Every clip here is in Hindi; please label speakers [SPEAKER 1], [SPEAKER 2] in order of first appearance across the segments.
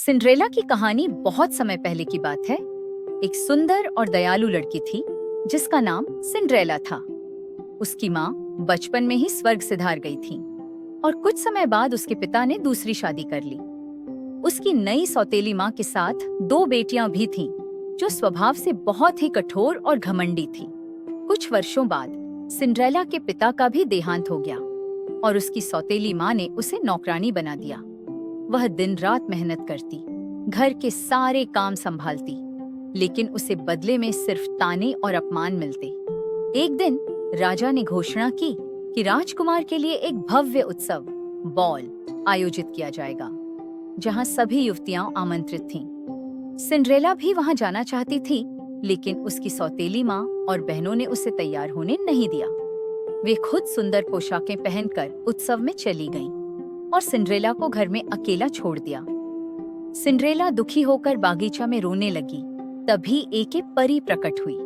[SPEAKER 1] सिंड्रेला की कहानी बहुत समय पहले की बात है। एक सुंदर और दयालु लड़की थी जिसका नाम सिंड्रेला था। उसकी माँ बचपन में ही स्वर्ग सिधार गई थी और कुछ समय बाद उसके पिता ने दूसरी शादी कर ली। उसकी नई सौतेली माँ के साथ दो बेटियां भी थीं, जो स्वभाव से बहुत ही कठोर और घमंडी थीं। कुछ वर्षों बाद सिंड्रेला के पिता का भी देहांत हो गया और उसकी सौतेली माँ ने उसे नौकरानी बना दिया। वह दिन रात मेहनत करती, घर के सारे काम संभालती, लेकिन उसे बदले में सिर्फ ताने और अपमान मिलते। एक दिन राजा ने घोषणा की कि राजकुमार के लिए एक भव्य उत्सव बॉल आयोजित किया जाएगा, जहां सभी युवतियां आमंत्रित थीं। सिंड्रेला भी वहां जाना चाहती थी, लेकिन उसकी सौतेली माँ और बहनों ने उसे तैयार होने नहीं दिया। वे खुद सुंदर पोशाकें पहनकर उत्सव में चली गईं और सिंड्रेला को घर में अकेला छोड़ दिया। सिंड्रेला दुखी होकर बागीचा में रोने लगी। तभी एक परी प्रकट हुई।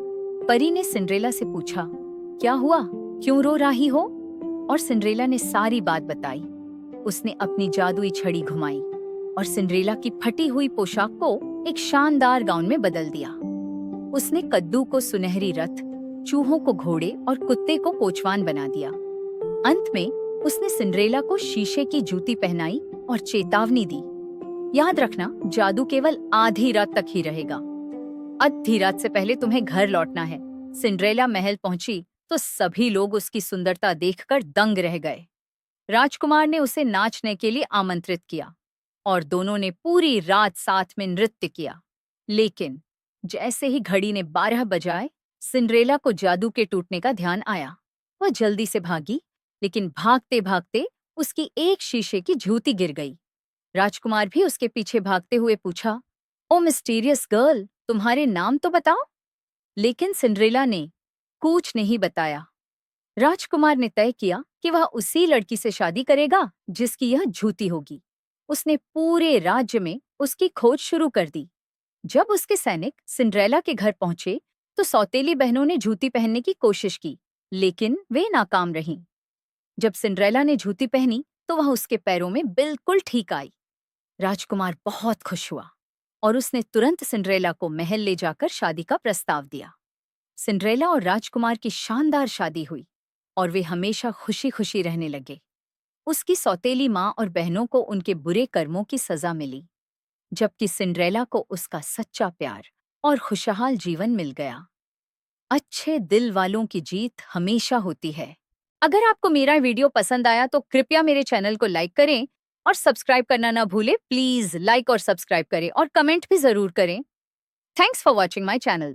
[SPEAKER 1] परी ने सिंड्रेला से पूछा, क्या हुआ, क्यों रो रही हो? और सिंड्रेला ने सारी बात बताई। उसने अपनी जादुई छड़ी घुमाई और सिंड्रेला की फटी हुई पोशाक को एक शानदार गाउन में बदल दिया। उसने कद्दू को सुनहरी रथ, चूहों को घोड़े और कुत्ते को कोचवान बना दिया। अंत में उसने सिंड्रेला को शीशे की जूती पहनाई और चेतावनी दी, याद रखना, जादू केवल आधी रात तक ही रहेगा। आधी रात से पहले तुम्हें घर लौटना है। सिंड्रेला महल पहुंची तो सभी लोग उसकी सुंदरता देखकर दंग रह गए। राजकुमार ने उसे नाचने के लिए आमंत्रित किया और दोनों ने पूरी रात साथ में नृत्य किया। लेकिन जैसे ही घड़ी ने 12 बजाए, सिंड्रेला को जादू के टूटने का ध्यान आया। वह जल्दी से भागी, लेकिन भागते भागते उसकी एक शीशे की जूती गिर गई। राजकुमार भी उसके पीछे भागते हुए पूछा, ओ मिस्टीरियस गर्ल, तुम्हारे नाम तो बताओ। लेकिन सिंड्रेला ने कुछ नहीं बताया। राजकुमार ने तय किया कि वह उसी लड़की से शादी करेगा जिसकी यह जूती होगी। उसने पूरे राज्य में उसकी खोज शुरू कर दी। जब उसके सैनिक सिंड्रेला के घर पहुंचे तो सौतेली बहनों ने जूती पहनने की कोशिश की, लेकिन वे नाकाम रहीं। जब सिंड्रेला ने जूती पहनी तो वह उसके पैरों में बिल्कुल ठीक आई। राजकुमार बहुत खुश हुआ और उसने तुरंत सिंड्रेला को महल ले जाकर शादी का प्रस्ताव दिया। सिंड्रेला और राजकुमार की शानदार शादी हुई और वे हमेशा खुशी खुशी रहने लगे। उसकी सौतेली माँ और बहनों को उनके बुरे कर्मों की सजा मिली, जबकि सिंड्रेला को उसका सच्चा प्यार और खुशहाल जीवन मिल गया। अच्छे दिल वालों की जीत हमेशा होती है। अगर आपको मेरा वीडियो पसंद आया तो कृपया मेरे चैनल को लाइक करें और सब्सक्राइब करना ना भूलें। प्लीज लाइक और सब्सक्राइब करें और कमेंट भी जरूर करें। Thanks for watching my channel.